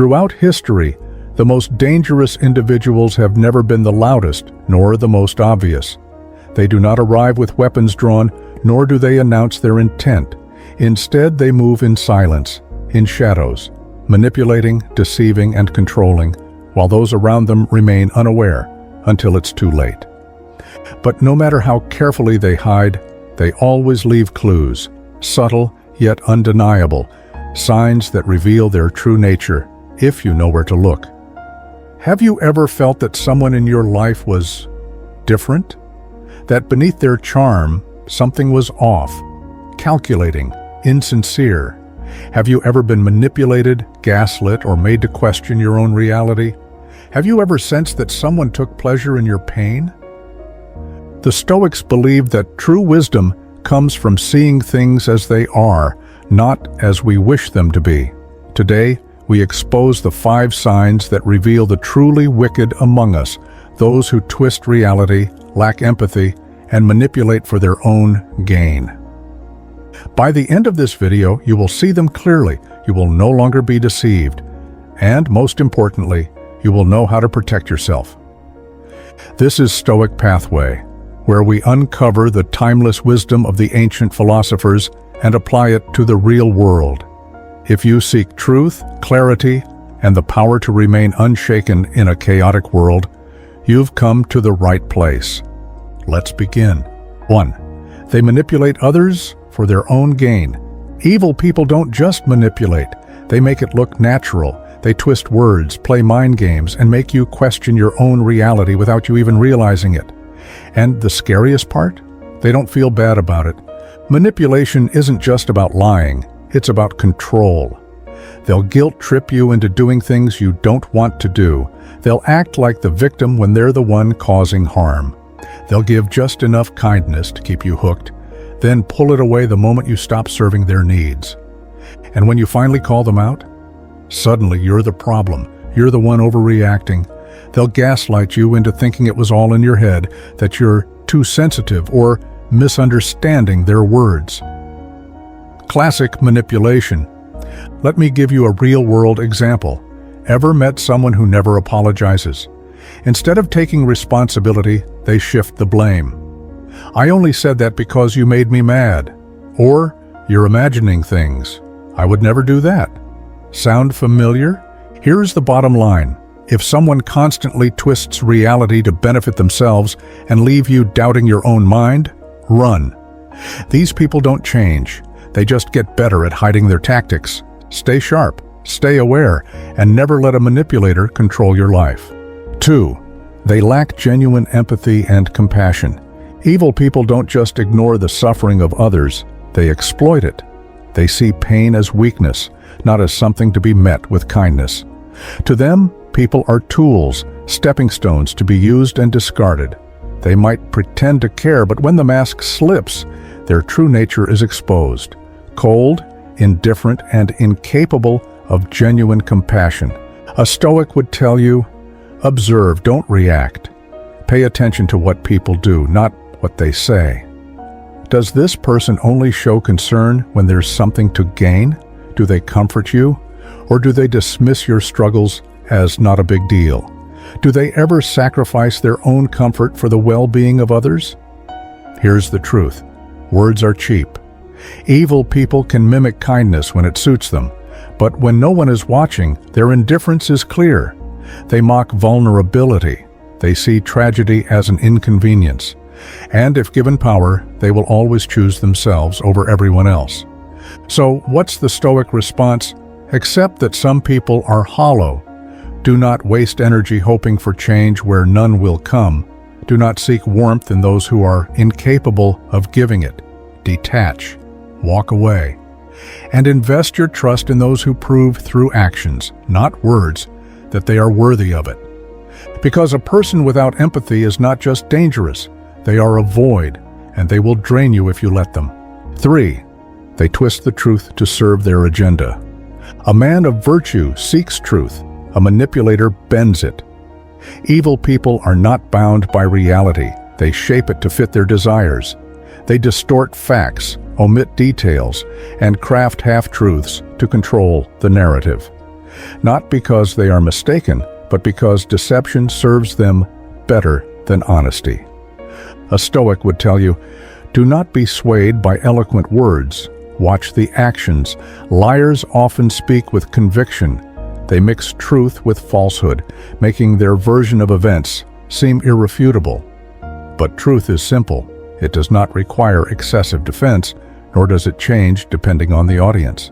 Throughout history, the most dangerous individuals have never been the loudest, nor the most obvious. They do not arrive with weapons drawn, nor do they announce their intent. Instead, they move in silence, in shadows, manipulating, deceiving, and controlling, while those around them remain unaware until it's too late. But no matter how carefully they hide, they always leave clues, subtle yet undeniable, signs that reveal their true nature, if you know where to look. Have you ever felt that someone in your life was different? That beneath their charm, something was off, calculating, insincere? Have you ever been manipulated, gaslit, or made to question your own reality? Have you ever sensed that someone took pleasure in your pain? The Stoics believed that true wisdom comes from seeing things as they are, not as we wish them to be. Today, we expose the 5 signs that reveal the truly wicked among us, those who twist reality, lack empathy, and manipulate for their own gain. By the end of this video, you will see them clearly. You will no longer be deceived. And most importantly, you will know how to protect yourself. This is Stoic Pathway, where we uncover the timeless wisdom of the ancient philosophers and apply it to the real world. If you seek truth, clarity, and the power to remain unshaken in a chaotic world, you've come to the right place. Let's begin. 1. They manipulate others for their own gain. Evil people don't just manipulate. They make it look natural. They twist words, play mind games, and make you question your own reality without you even realizing it. And the scariest part? They don't feel bad about it. Manipulation isn't just about lying. It's about control. They'll guilt trip you into doing things you don't want to do. They'll act like the victim when they're the one causing harm. They'll give just enough kindness to keep you hooked, then pull it away the moment you stop serving their needs. And when you finally call them out, suddenly you're the problem. You're the one overreacting. They'll gaslight you into thinking it was all in your head, that you're too sensitive or misunderstanding their words. Classic manipulation. Let me give you a real-world example. Ever met someone who never apologizes? Instead of taking responsibility, they shift the blame. I only said that because you made me mad. Or, you're imagining things. I would never do that. Sound familiar? Here's the bottom line. If someone constantly twists reality to benefit themselves and leave you doubting your own mind, run. These people don't change. They just get better at hiding their tactics. Stay sharp, stay aware, and never let a manipulator control your life. 2. They lack genuine empathy and compassion. Evil people don't just ignore the suffering of others, they exploit it. They see pain as weakness, not as something to be met with kindness. To them, people are tools, stepping stones to be used and discarded. They might pretend to care, but when the mask slips, their true nature is exposed. Cold, indifferent, and incapable of genuine compassion. A Stoic would tell you, observe, don't react. Pay attention to what people do, not what they say. Does this person only show concern when there's something to gain? Do they comfort you? Or do they dismiss your struggles as not a big deal? Do they ever sacrifice their own comfort for the well-being of others? Here's the truth. Words are cheap. Evil people can mimic kindness when it suits them, but when no one is watching, their indifference is clear. They mock vulnerability. They see tragedy as an inconvenience. And if given power, they will always choose themselves over everyone else. So what's the Stoic response? Accept that some people are hollow. Do not waste energy hoping for change where none will come. Do not seek warmth in those who are incapable of giving it. Detach. Walk away. And invest your trust in those who prove through actions, not words, that they are worthy of it. Because a person without empathy is not just dangerous, they are a void, and they will drain you if you let them. 3. They twist the truth to serve their agenda. A man of virtue seeks truth. A manipulator bends it. Evil people are not bound by reality. They shape it to fit their desires. They distort facts, omit details, and craft half-truths to control the narrative. not because they are mistaken, but because deception serves them better than honesty. A Stoic would tell you, do not be swayed by eloquent words. Watch the actions. Liars often speak with conviction. They mix truth with falsehood, making their version of events seem irrefutable. But truth is simple. It does not require excessive defense, nor does it change depending on the audience.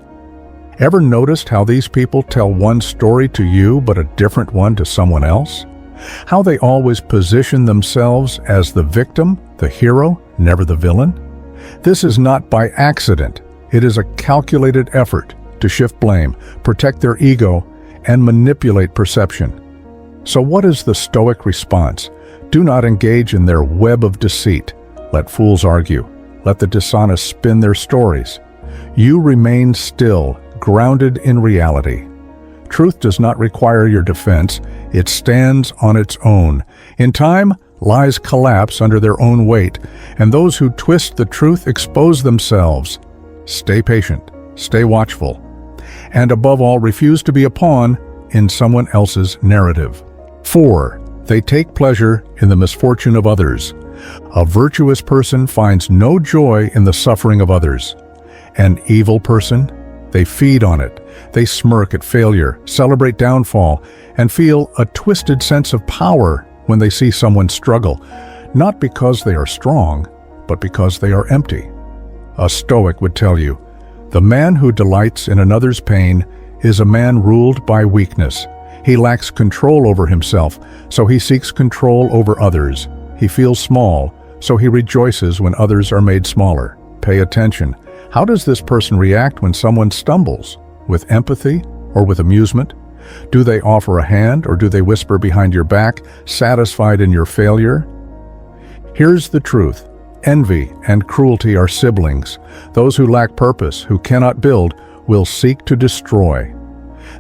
Ever noticed how these people tell one story to you but a different one to someone else? How they always position themselves as the victim, the hero, never the villain? This is not by accident. It is a calculated effort to shift blame, protect their ego, and manipulate perception. So what is the Stoic response? Do not engage in their web of deceit. Let fools argue. Let the dishonest spin their stories. You remain still, grounded in reality. Truth does not require your defense. It stands on its own. In time, lies collapse under their own weight, and those who twist the truth expose themselves. Stay patient, stay watchful, and above all, refuse to be a pawn in someone else's narrative. 4. They take pleasure in the misfortune of others. A virtuous person finds no joy in the suffering of others. An evil person, they feed on it. They smirk at failure, celebrate downfall, and feel a twisted sense of power when they see someone struggle, not because they are strong, but because they are empty. A Stoic would tell you, the man who delights in another's pain is a man ruled by weakness. He lacks control over himself, so he seeks control over others. He feels small, so he rejoices when others are made smaller. Pay attention. How does this person react when someone stumbles? With empathy or with amusement? Do they offer a hand or do they whisper behind your back, satisfied in your failure? Here's the truth. Envy and cruelty are siblings. Those who lack purpose, who cannot build, will seek to destroy.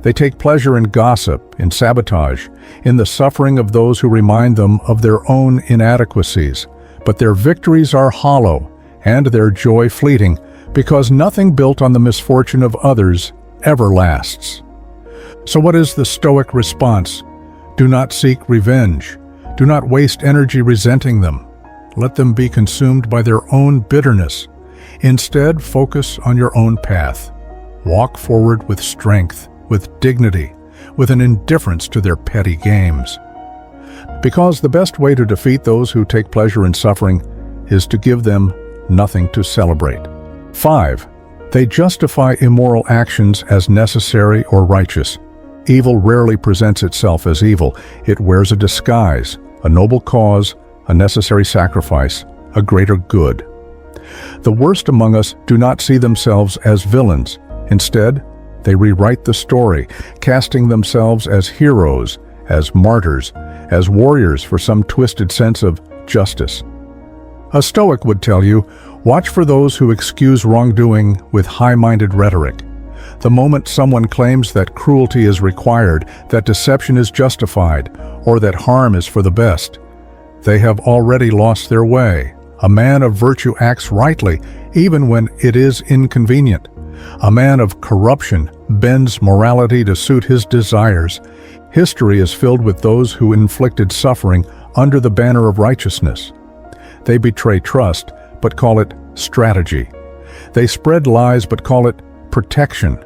They take pleasure in gossip, in sabotage, in the suffering of those who remind them of their own inadequacies. But their victories are hollow, and their joy fleeting, because nothing built on the misfortune of others ever lasts. So what is the Stoic response? Do not seek revenge. Do not waste energy resenting them. Let them be consumed by their own bitterness. Instead, focus on your own path. Walk forward with strength, with dignity, with an indifference to their petty games. Because the best way to defeat those who take pleasure in suffering is to give them nothing to celebrate. 5. They justify immoral actions as necessary or righteous. Evil rarely presents itself as evil. It wears a disguise, a noble cause, a necessary sacrifice, a greater good. The worst among us do not see themselves as villains. Instead, they rewrite the story, casting themselves as heroes, as martyrs, as warriors for some twisted sense of justice. A Stoic would tell you, watch for those who excuse wrongdoing with high-minded rhetoric. The moment someone claims that cruelty is required, that deception is justified, or that harm is for the best, they have already lost their way. A man of virtue acts rightly, even when it is inconvenient. A man of corruption bends morality to suit his desires. History is filled with those who inflicted suffering under the banner of righteousness. They betray trust, but call it strategy. They spread lies, but call it protection.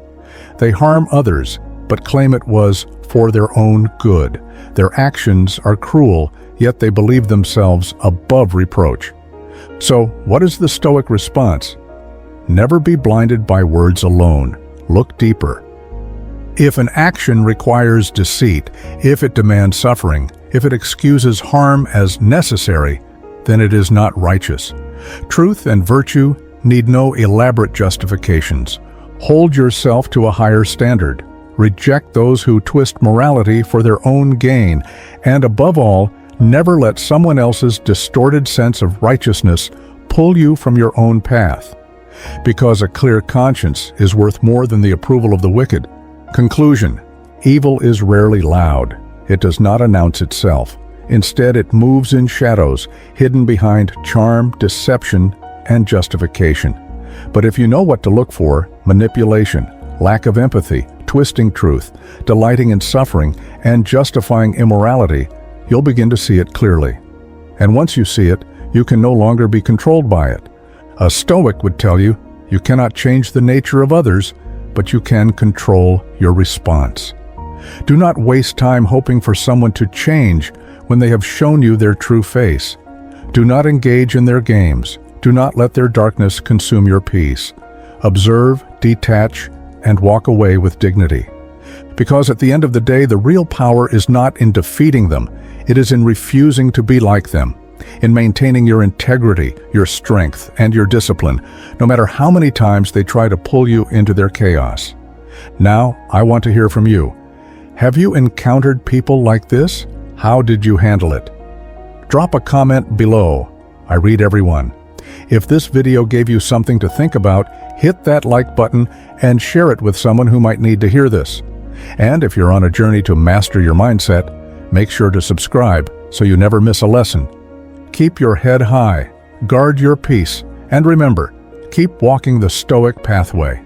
They harm others, but claim it was for their own good. Their actions are cruel, yet they believe themselves above reproach. So, what is the Stoic response? Never be blinded by words alone. Look deeper. If an action requires deceit, if it demands suffering, if it excuses harm as necessary, then it is not righteous. Truth and virtue need no elaborate justifications. Hold yourself to a higher standard. Reject those who twist morality for their own gain, and above all, never let someone else's distorted sense of righteousness pull you from your own path. Because a clear conscience is worth more than the approval of the wicked. Conclusion: evil is rarely loud. It does not announce itself. Instead, it moves in shadows, hidden behind charm, deception, and justification. But if you know what to look for, manipulation, lack of empathy, twisting truth, delighting in suffering, and justifying immorality, you'll begin to see it clearly. And once you see it, you can no longer be controlled by it. A Stoic would tell you, you cannot change the nature of others, but you can control your response. Do not waste time hoping for someone to change when they have shown you their true face. Do not engage in their games. Do not let their darkness consume your peace. Observe, detach, and walk away with dignity. Because at the end of the day, the real power is not in defeating them. It is in refusing to be like them, in maintaining your integrity, your strength, and your discipline, no matter how many times they try to pull you into their chaos. Now, I want to hear from you. Have you encountered people like this? How did you handle it? Drop a comment below. I read everyone. If this video gave you something to think about, hit that like button and share it with someone who might need to hear this. And if you're on a journey to master your mindset, make sure to subscribe so you never miss a lesson. Keep your head high, guard your peace, and remember, keep walking the Stoic pathway.